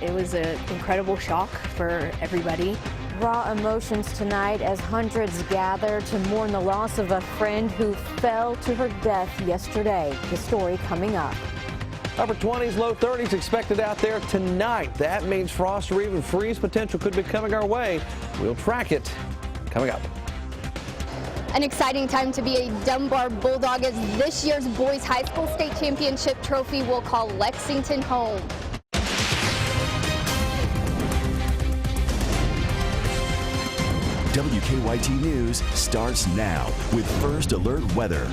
It was an incredible shock for everybody. Raw emotions tonight as hundreds gather to mourn the loss of a friend who fell to her death yesterday. The story coming up. Upper 20s, low 30s expected out there tonight. That means frost or even freeze potential could be coming our way. We'll track it coming up. An exciting time to be a Dunbar Bulldog as this year's boys high school state championship trophy will call Lexington home. WKYT News starts now with First Alert Weather.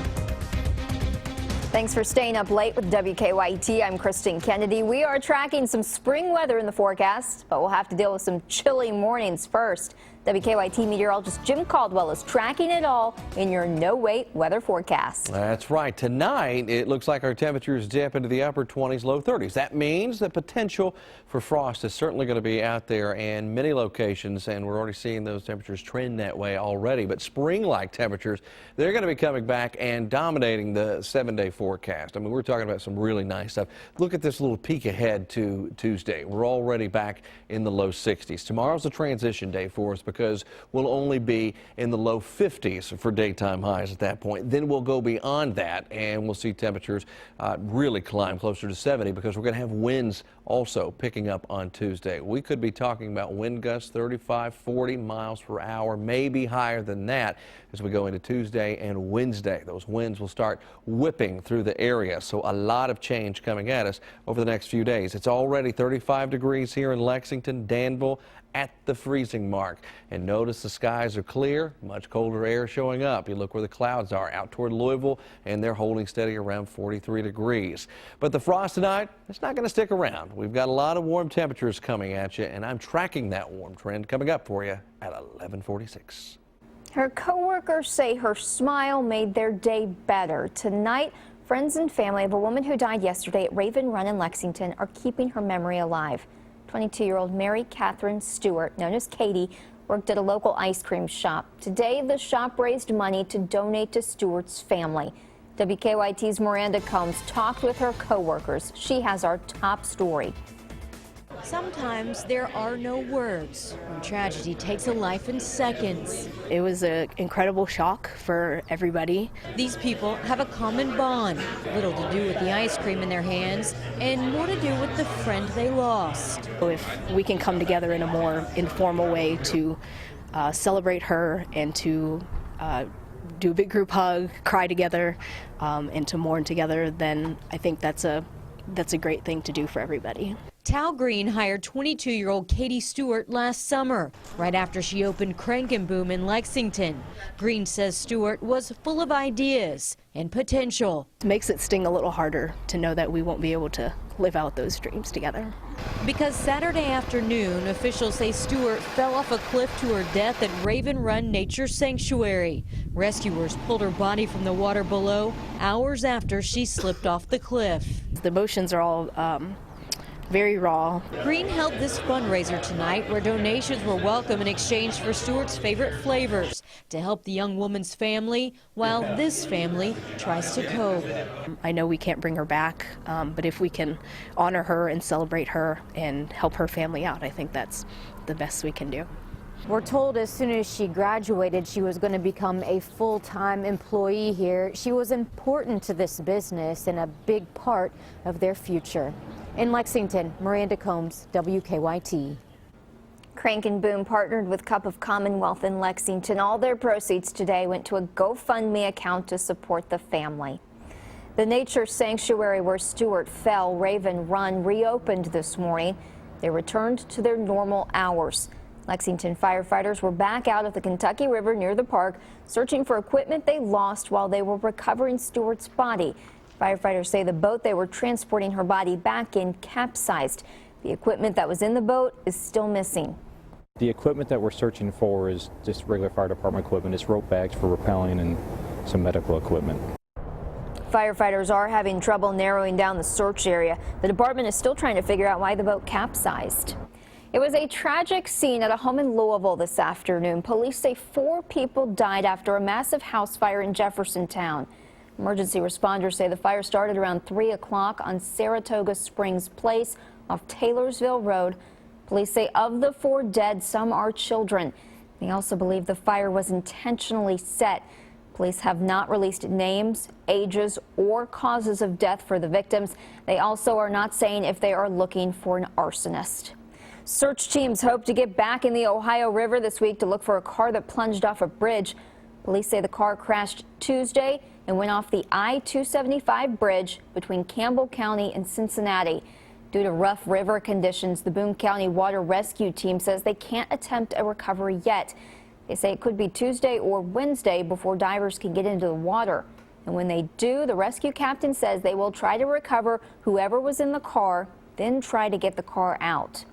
Thanks for staying up late with WKYT. I'm Kristen Kennedy. We are tracking some spring weather in the forecast, but we'll have to deal with some chilly mornings first. WKYT meteorologist Jim Caldwell is tracking it all in your no-wait weather forecast. That's right. Tonight, it looks like our temperatures dip into the upper 20s, low 30s. That means the potential for frost is certainly going to be out there in many locations, and we're already seeing those temperatures trend that way already. But spring-like temperatures, they're going to be coming back and dominating the 7-day forecast. I mean, we're talking about some really nice stuff. Look at this little peek ahead to Tuesday. We're already back in the low 60s. Tomorrow's a transition day for us because we'll only be in the low 50s for daytime highs at that point. Then we'll go beyond that and we'll see temperatures really climb closer to 70 because we're going to have winds also picking up on Tuesday. We could be talking about wind gusts 35, 40 miles per hour, maybe higher than that as we go into Tuesday and Wednesday. Those winds will start whipping through the area, so a lot of change coming at us over the next few days. It's already 35 degrees here in Lexington, Danville, at the freezing mark. And notice the skies are clear, much colder air showing up. You look where the clouds are out toward Louisville, and they're holding steady around 43 degrees. But the frost tonight, it's not going to stick around. We've got a lot of warm temperatures coming at you, and I'm tracking that warm trend coming up for you at 11:46. Her coworkers say her smile made their day better. Tonight, friends and family of a woman who died yesterday at Raven Run in Lexington are keeping her memory alive. 22-year-old Mary Catherine Stewart, known as Katie, worked at a local ice cream shop. Today, the shop raised money to donate to Stewart's family. WKYT's Miranda Combs talked with her coworkers. She has our top story. Sometimes there are no words when tragedy takes a life in seconds. It was an incredible shock for everybody. These people have a common bond, little to do with the ice cream in their hands and more to do with the friend they lost. If we can come together in a more informal way to celebrate her and to do a big group hug, cry together, and to mourn together, then I think that's a great thing to do for everybody. Tao Green hired 22-year-old Katie Stewart last summer, right after she opened Crank and Boom in Lexington. Green says Stewart was full of ideas and potential. It makes it sting a little harder to know that we won't be able to live out those dreams together. Because Saturday afternoon, officials say Stewart fell off a cliff to her death at Raven Run Nature Sanctuary. Rescuers pulled her body from the water below hours after she slipped off the cliff. The emotions are all very raw. Green held this fundraiser tonight where donations were welcome in exchange for Stewart's favorite flavors to help the young woman's family while this family tries to cope. I know we can't bring her back, but if we can honor her and celebrate her and help her family out, I think that's the best we can do. We're told as soon as she graduated, she was going to become a full-time employee here. She was important to this business and a big part of their future. In Lexington, Miranda Combs, WKYT. Crank and Boom partnered with Cup of Commonwealth in Lexington. All their proceeds today went to a GoFundMe account to support the family. The nature sanctuary where Stewart fell, Raven Run, reopened this morning. They returned to their normal hours. Lexington firefighters were back out at the Kentucky River near the park, searching for equipment they lost while they were recovering Stewart's body. Firefighters say the boat they were transporting her body back in capsized. The equipment that was in the boat is still missing. The equipment that we're searching for is just regular fire department equipment. It's rope bags for rappelling and some medical equipment. Firefighters are having trouble narrowing down the search area. The department is still trying to figure out why the boat capsized. It was a tragic scene at a home in Louisville this afternoon. Police say 4 people died after a massive house fire in Jeffersontown. Emergency responders say the fire started around 3 o'clock on Saratoga Springs Place. off Taylorsville Road. Police say of the 4 dead, some are children. They also believe the fire was intentionally set. Police have not released names, ages, or causes of death for the victims. They also are not saying if they are looking for an arsonist. Search teams hope to get back in the Ohio River this week to look for a car that plunged off a bridge. Police say the car crashed Tuesday and went off the I-275 bridge between Campbell County and Cincinnati. Due to rough river conditions, the Boone County Water Rescue Team says they can't attempt a recovery yet. They say it could be Tuesday or Wednesday before divers can get into the water. And when they do, the rescue captain says they will try to recover whoever was in the car, then try to get the car out.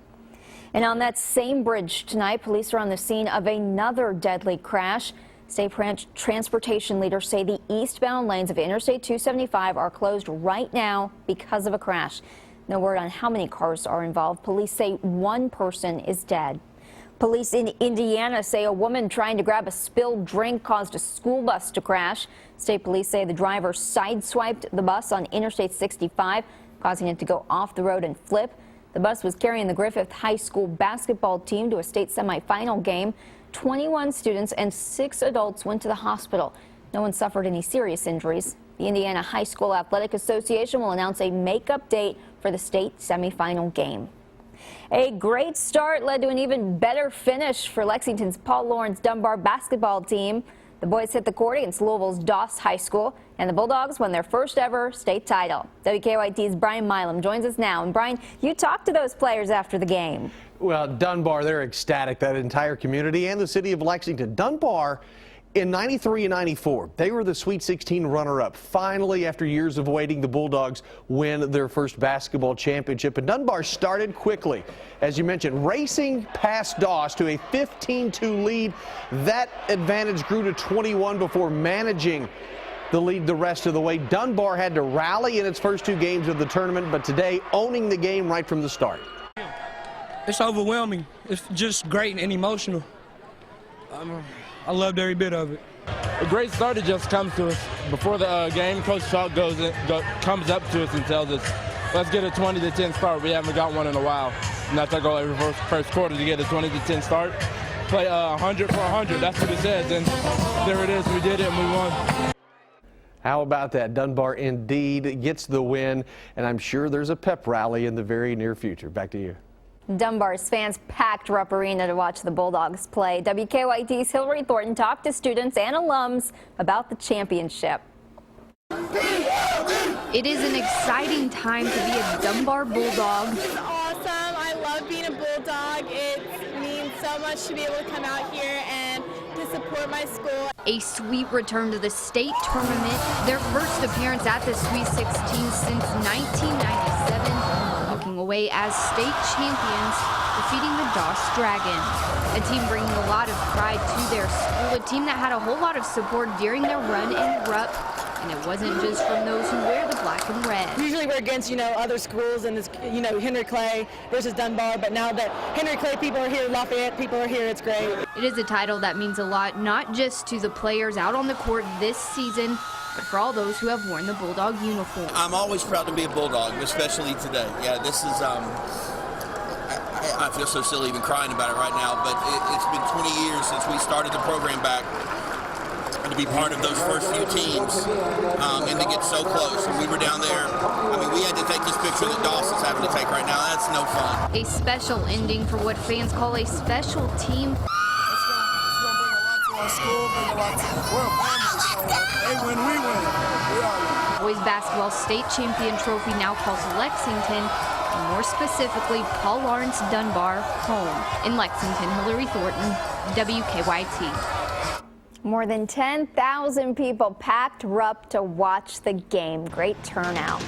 And on that same bridge tonight, police are on the scene of another deadly crash. State transportation leaders say the eastbound lanes of Interstate 275 are closed right now because of a crash. No word on how many cars are involved. Police say 1 person is dead. Police in Indiana say a woman trying to grab a spilled drink caused a school bus to crash. State police say the driver sideswiped the bus on Interstate 65, causing it to go off the road and flip. The bus was carrying the Griffith High School basketball team to a state semifinal game. 21 students and 6 adults went to the hospital. No one suffered any serious injuries. The Indiana High School Athletic Association will announce a makeup date for the state semifinal game. A great start led to an even better finish for Lexington's Paul Lawrence Dunbar basketball team. The boys hit the court against Louisville's Doss High School, and the Bulldogs won their first ever state title. WKYT's Brian Milam joins us now. And Brian, you talked to those players after the game. Well, Dunbar, they're ecstatic, that entire community and the city of Lexington. Dunbar, in '93 and '94, they were the Sweet 16 runner-up. Finally, after years of waiting, the Bulldogs win their first basketball championship. And Dunbar started quickly, as you mentioned, racing past Doss to a 15-2 lead. That advantage grew to 21 before managing the lead the rest of the way. Dunbar had to rally in its first 2 games of the tournament, but today owning the game right from the start. It's overwhelming. It's just great and emotional. I loved every bit of it. A great start. It just comes to us before the game. Coach Chalk comes up to us and tells us, let's get a 20-10 start. We haven't got one in a while. And that's our goal every first quarter, to get a 20-10 start. Play 100 for 100. That's what it says. And there it is. We did it and we won. How about that? Dunbar indeed gets the win, and I'm sure there's a pep rally in the very near future. Back to you. Dunbar's fans packed Rupp Arena to watch the Bulldogs play. WKYT's Hillary Thornton talked to students and alums about the championship. It is an exciting time to be a Dunbar Bulldog. It's awesome. I love being a Bulldog. It means so much to be able to come out here and to support my school. A sweet return to the state tournament, their first appearance at the Sweet 16 since 1997, walking away as state champions, defeating the Doss Dragons. A team bringing a lot of pride to their school, a team that had a whole lot of support during their run in Rupp. And it wasn't just from those who wear the black and red. Usually we're against, other schools and this, Henry Clay versus Dunbar, but now that Henry Clay people are here, Lafayette people are here, it's great. It is a title that means a lot, not just to the players out on the court this season, but for all those who have worn the Bulldog uniform. I'm always proud to be a Bulldog, especially today. Yeah, this is, I feel so silly even crying about it right now, but it's been 20 years since we started the program back. And to be part of those first few teams and to get so close. And we were down there. We had to take this picture that Dawson's having to take right now. That's no fun. A special ending for what fans call a special team. It's going to bring a lot to our school, bring a lot to we're a family, so they win, we win. We all win. Boys basketball state champion trophy now calls Lexington, and more specifically Paul Lawrence Dunbar, home. In Lexington, Hillary Thornton, WKYT. More than 10,000 people packed Rupp to watch the game. Great turnout.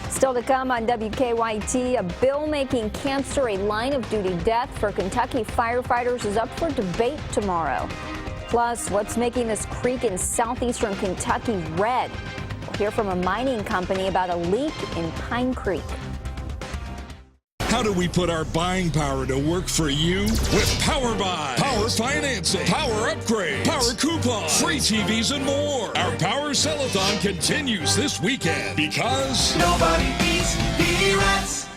Still to come on WKYT, a bill making cancer a line of duty death for Kentucky firefighters is up for debate tomorrow. Plus, what's making this creek in southeastern Kentucky red? We'll hear from a mining company about a leak in Pine Creek. How do we put our buying power to work for you? With Power Buy, Power Financing, Power Upgrades, Power Coupons, free TVs, and more. Our Power Sell-a-thon continues this weekend because nobody beats the rats.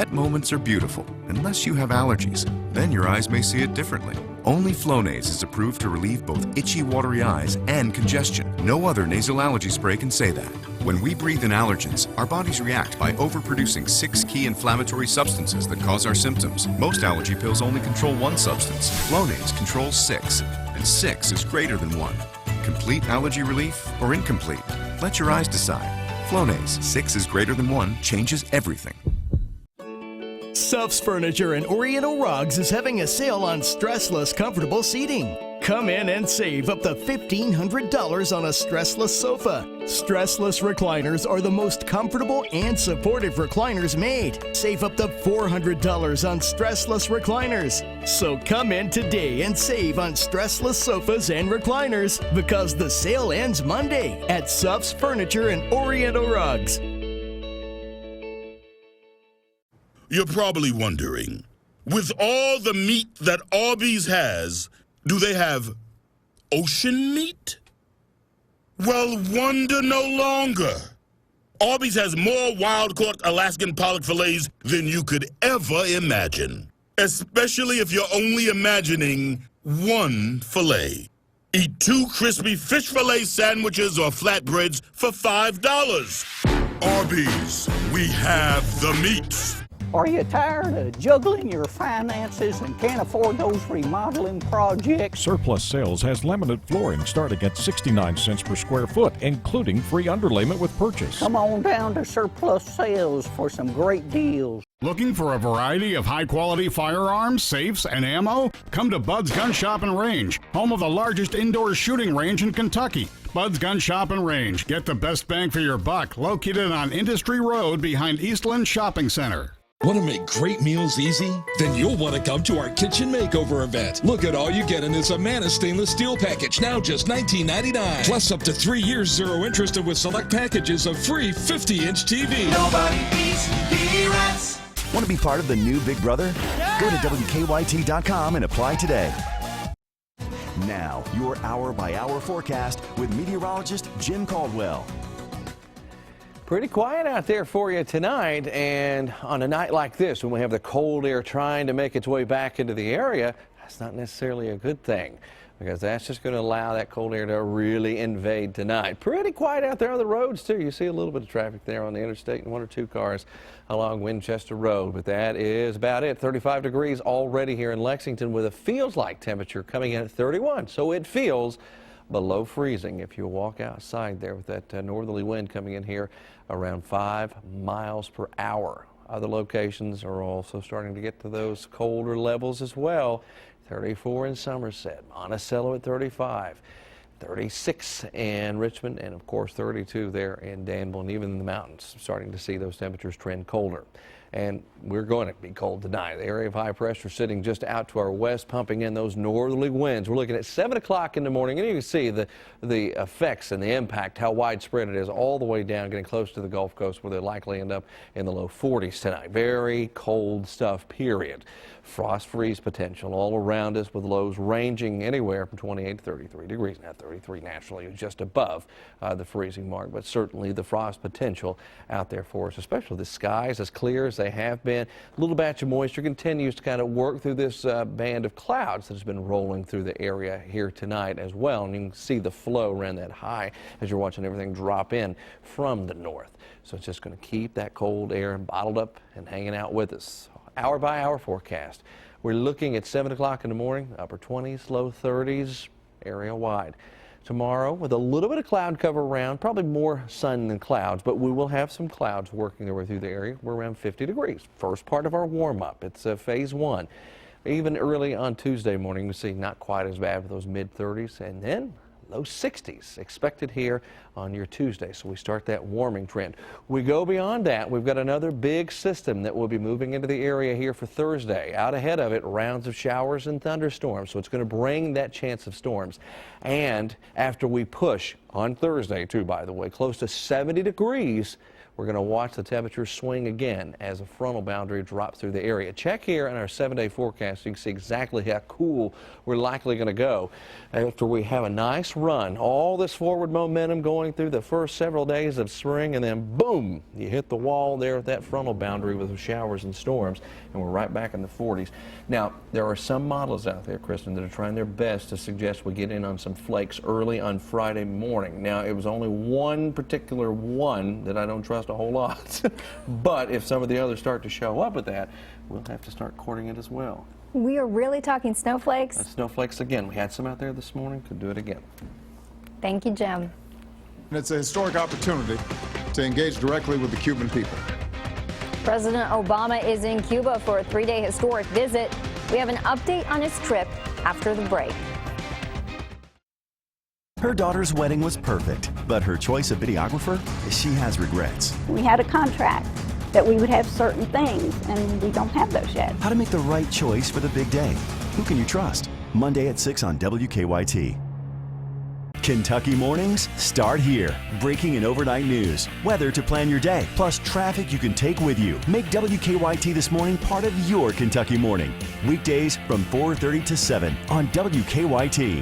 Pet moments are beautiful, unless you have allergies. Then your eyes may see it differently. Only Flonase is approved to relieve both itchy, watery eyes and congestion. No other nasal allergy spray can say that. When we breathe in allergens, our bodies react by overproducing 6 key inflammatory substances that cause our symptoms. Most allergy pills only control one substance. Flonase controls 6, and 6 is greater than 1. Complete allergy relief or incomplete? Let your eyes decide. Flonase, 6 is greater than 1, changes everything. Suff's Furniture and Oriental Rugs is having a sale on stressless, comfortable seating. Come in and save up to $1,500 on a stressless sofa. Stressless recliners are the most comfortable and supportive recliners made. Save up to $400 on stressless recliners. So come in today and save on stressless sofas and recliners because the sale ends Monday at Suff's Furniture and Oriental Rugs. You're probably wondering, with all the meat that Arby's has, do they have ocean meat? Well, wonder no longer. Arby's has more wild-caught Alaskan pollock fillets than you could ever imagine, especially if you're only imagining one fillet. Eat 2 crispy fish fillet sandwiches or flatbreads for $5. Arby's, we have the meats. Are you tired of juggling your finances and can't afford those remodeling projects? Surplus Sales has laminate flooring starting at 69 cents per square foot, including free underlayment with purchase. Come on down to Surplus Sales for some great deals. Looking for a variety of high-quality firearms, safes, and ammo? Come to Bud's Gun Shop and Range, home of the largest indoor shooting range in Kentucky. Bud's Gun Shop and Range. Get the best bang for your buck, located on Industry Road behind Eastland Shopping Center. Want to make great meals easy? Then you'll want to come to our kitchen makeover event. Look at all you get in this Amana stainless steel package, now just $19.99. Plus up to 3 years, 0 interest, and with select packages of free 50-inch TV. Nobody beats P-Rats. Want to be part of the new Big Brother? Yeah! Go to WKYT.com and apply today. Now, your hour-by-hour forecast with meteorologist Jim Caldwell. Pretty quiet out there for you tonight, and on a night like this when we have the cold air trying to make its way back into the area, that's not necessarily a good thing because that's just going to allow that cold air to really invade tonight. Pretty quiet out there on the roads too. You see a little bit of traffic there on the interstate and 1 or 2 cars along Winchester Road, but that is about it. 35 degrees already here in Lexington with a feels-like temperature coming in at 31, so it feels below freezing if you walk outside there with that northerly wind coming in here around 5 miles per hour. Other locations are also starting to get to those colder levels as well. 34 in Somerset, Monticello at 35, 36 in Richmond, and of course 32 there in Danville, and even in the mountains starting to see those temperatures trend colder. And we're going to be cold tonight. The area of high pressure sitting just out to our west, pumping in those northerly winds. We're looking at 7 o'clock in the morning, and you can see the effects and the impact, how widespread it is, all the way down, getting close to the Gulf Coast, where they'll likely end up in the low 40s tonight. Very cold stuff, period. Frost freeze potential all around us, with lows ranging anywhere from 28 to 33 degrees. Now 33 naturally is just above the freezing mark, but certainly the frost potential out there for us, especially the skies as clear as they have been. A little batch of moisture continues to kind of work through this band of clouds that has been rolling through the area here tonight as well, and you can see the flow around that high as you're watching everything drop in from the north. So it's just going to keep that cold air bottled up and hanging out with us. Hour by hour forecast. We're looking at 7 o'clock in the morning, upper 20s, low 30s, area wide. Tomorrow with a little bit of cloud cover around, probably more sun than clouds, but we will have some clouds working their way through the area. We're around 50 degrees. First part of our warm up. It's phase 1. Even early on Tuesday morning, you see not quite as bad with those mid 30s, and then low 60s expected here on your Tuesday. So we start that warming trend. We go beyond that. We've got another big system that will be moving into the area here for Thursday. Out ahead of it, rounds of showers and thunderstorms. So it's going to bring that chance of storms. And after we push on Thursday, too, by the way, close to 70 degrees, We're going to watch the temperatures swing again as a frontal boundary drops through the area. Check here in our 7-day forecast so you can see exactly how cool we're likely going to go after we have a nice run. All this forward momentum going through the first several days of spring, and then boom, you hit the wall there at that frontal boundary with the showers and storms, and we're right back in the 40s. Now, there are some models out there, Kristen, that are trying their best to suggest we get in on some flakes early on Friday morning. Now, it was only one particular one that I don't trust a whole lot. But if some of the others start to show up with that, we'll have to start courting it as well. We are really talking snowflakes? Snowflakes again. We had some out there this morning. Could do it again. Thank you, Jim. And it's a historic opportunity to engage directly with the Cuban people. President Obama is in Cuba for a 3-day historic visit. We have an update on his trip after the break. Her daughter's wedding was perfect, but her choice of videographer, she has regrets. We had a contract that we would have certain things, and we don't have those yet. How to make the right choice for the big day. Who can you trust? Monday at 6 on WKYT. Kentucky mornings start here. Breaking and overnight news, weather to plan your day, plus traffic you can take with you. Make WKYT This Morning part of your Kentucky morning. Weekdays from 4:30 to 7 on WKYT.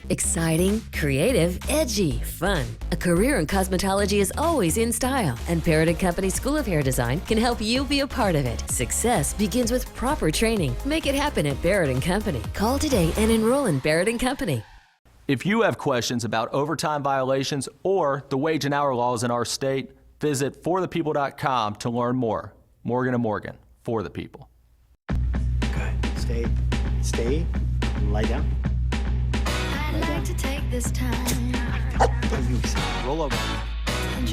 Exciting, creative, edgy, fun. A career in cosmetology is always in style, and Barrett & Company School of Hair Design can help you be a part of it. Success begins with proper training. Make it happen at Barrett & Company. Call today and enroll in Barrett & Company. If you have questions about overtime violations or the wage and hour laws in our state, visit forthepeople.com to learn more. Morgan & Morgan, for the people. Good. Stay. Lie down. I'd like to take this time. Roll over.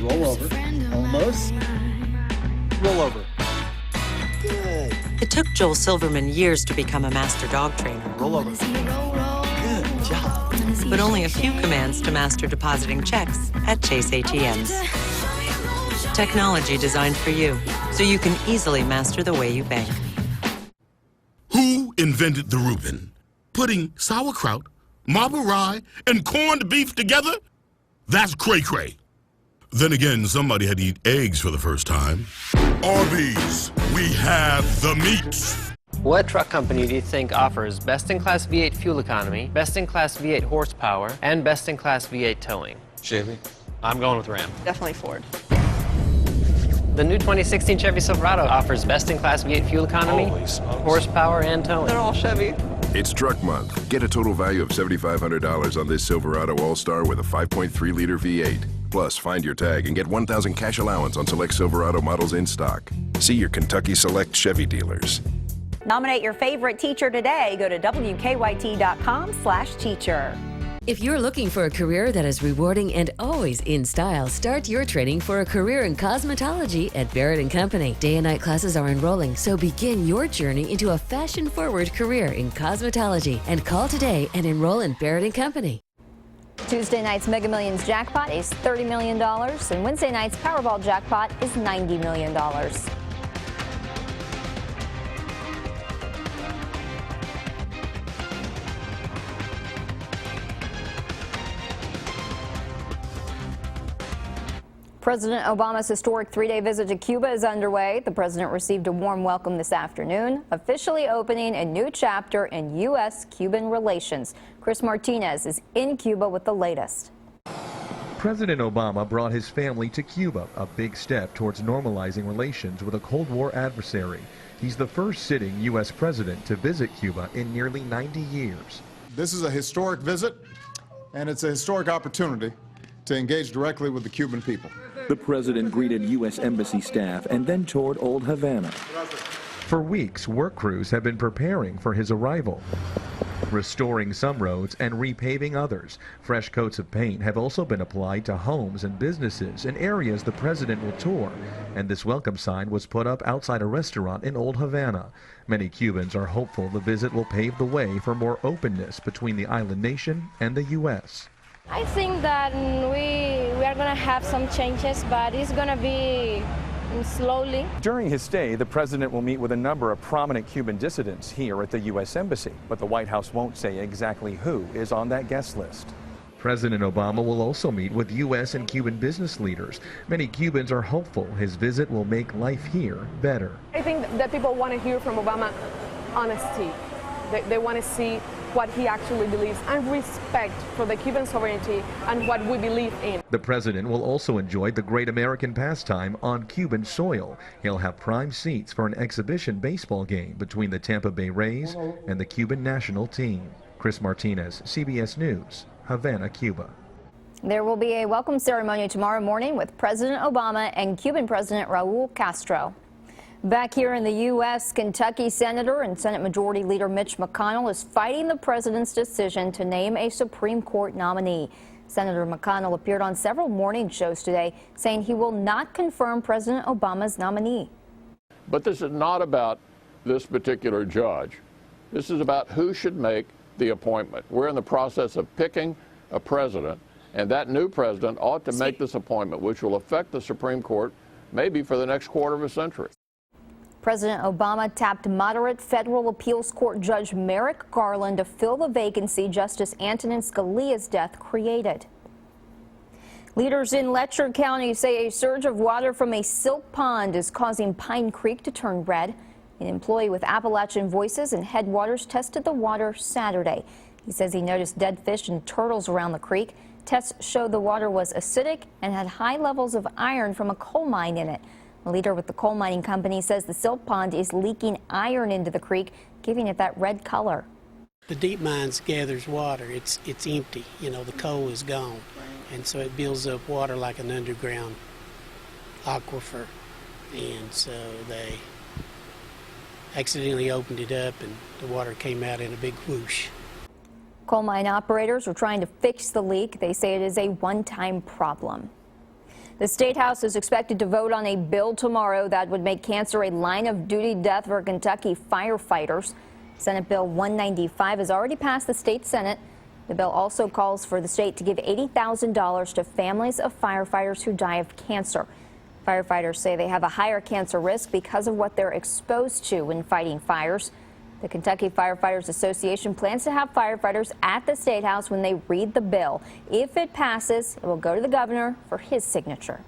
Roll over. Almost. Roll over. Good. It took Joel Silverman years to become a master dog trainer. Roll over. Good job. But only a few commands to master depositing checks at Chase ATMs. Technology designed for you, so you can easily master the way you bank. Who invented the Reuben? Putting sauerkraut, marble rye, and corned beef together? That's cray-cray. Then again, somebody had to eat eggs for the first time. Arby's, we have the meats. What truck company do you think offers best-in-class V8 fuel economy, best-in-class V8 horsepower, and best-in-class V8 towing? Chevy. I'm going with Ram. Definitely Ford. The new 2016 Chevy Silverado offers best-in-class V8 fuel economy, horsepower, and towing. They're all Chevy. It's Truck Month. Get a total value of $7,500 on this Silverado All-Star with a 5.3-liter V8. Plus, find your tag and get $1,000 cash allowance on select Silverado models in stock. See your Kentucky Select Chevy dealers. Nominate your favorite teacher today. Go to WKYT.com/teacher. If you're looking for a career that is rewarding and always in style, start your training for a career in cosmetology at Barrett & Company. Day and night classes are enrolling, so begin your journey into a fashion-forward career in cosmetology. And call today and enroll in Barrett & Company. Tuesday night's Mega Millions jackpot is $30 million, and Wednesday night's Powerball jackpot is $90 million. President Obama's historic 3-day visit to Cuba is underway. The president received a warm welcome this afternoon, officially opening a new chapter in U.S.-Cuban relations. Chris Martinez is in Cuba with the latest. President Obama brought his family to Cuba, a big step towards normalizing relations with a Cold War adversary. He's the first sitting U.S. president to visit Cuba in nearly 90 years. This is a historic visit, and it's a historic opportunity to engage directly with the Cuban people. The president greeted U.S. Embassy staff and then toured Old Havana. For weeks, work crews have been preparing for his arrival, restoring some roads and repaving others. Fresh coats of paint have also been applied to homes and businesses in areas the president will tour, and this welcome sign was put up outside a restaurant in Old Havana. Many Cubans are hopeful the visit will pave the way for more openness between the island nation and the U.S. I think that we are going to have some changes, but it's going to be slowly. During his stay, the president will meet with a number of prominent Cuban dissidents here at the U.S. Embassy, but the White House won't say exactly who is on that guest list. President Obama will also meet with U.S. and Cuban business leaders. Many Cubans are hopeful his visit will make life here better. I think that people want to hear from Obama honesty. They want to see what he actually believes and respect for the Cuban sovereignty and what we believe in. The president will also enjoy the great American pastime on Cuban soil. He'll have prime seats for an exhibition baseball game between the Tampa Bay Rays and the Cuban national team. Chris Martinez, CBS News, Havana, Cuba. There will be a welcome ceremony tomorrow morning with President Obama and Cuban President Raul Castro. Back here in the U.S., Kentucky Senator and Senate Majority Leader Mitch McConnell is fighting the president's decision to name a Supreme Court nominee. Senator McConnell appeared on several morning shows today, saying he will not confirm President Obama's nominee. But this is not about this particular judge. This is about who should make the appointment. We're in the process of picking a president, and that new president ought to make this appointment, which will affect the Supreme Court maybe for the next quarter of a century. President Obama tapped moderate federal appeals court judge Merrick Garland to fill the vacancy Justice Antonin Scalia's death created. Leaders in Letcher County say a surge of water from a silt pond is causing Pine Creek to turn red. An employee with Appalachian Voices and Headwaters tested the water Saturday. He says he noticed dead fish and turtles around the creek. Tests showed the water was acidic and had high levels of iron from a coal mine in it. A leader with the coal mining company says the silt pond is leaking iron into the creek, giving it that red color. The deep mines gathers water. It's empty. You know, the coal is gone. And so it builds up water like an underground aquifer. And so they accidentally opened it up and the water came out in a big whoosh. Coal mine operators are trying to fix the leak. They say it is a one-time problem. The State House is expected to vote on a bill tomorrow that would make cancer a line-of-duty death for Kentucky firefighters. Senate Bill 195 has already passed the state Senate. The bill also calls for the state to give $80,000 to families of firefighters who die of cancer. Firefighters say they have a higher cancer risk because of what they're exposed to when fighting fires. The Kentucky Firefighters Association plans to have firefighters at the State House when they read the bill. If it passes, it will go to the governor for his signature.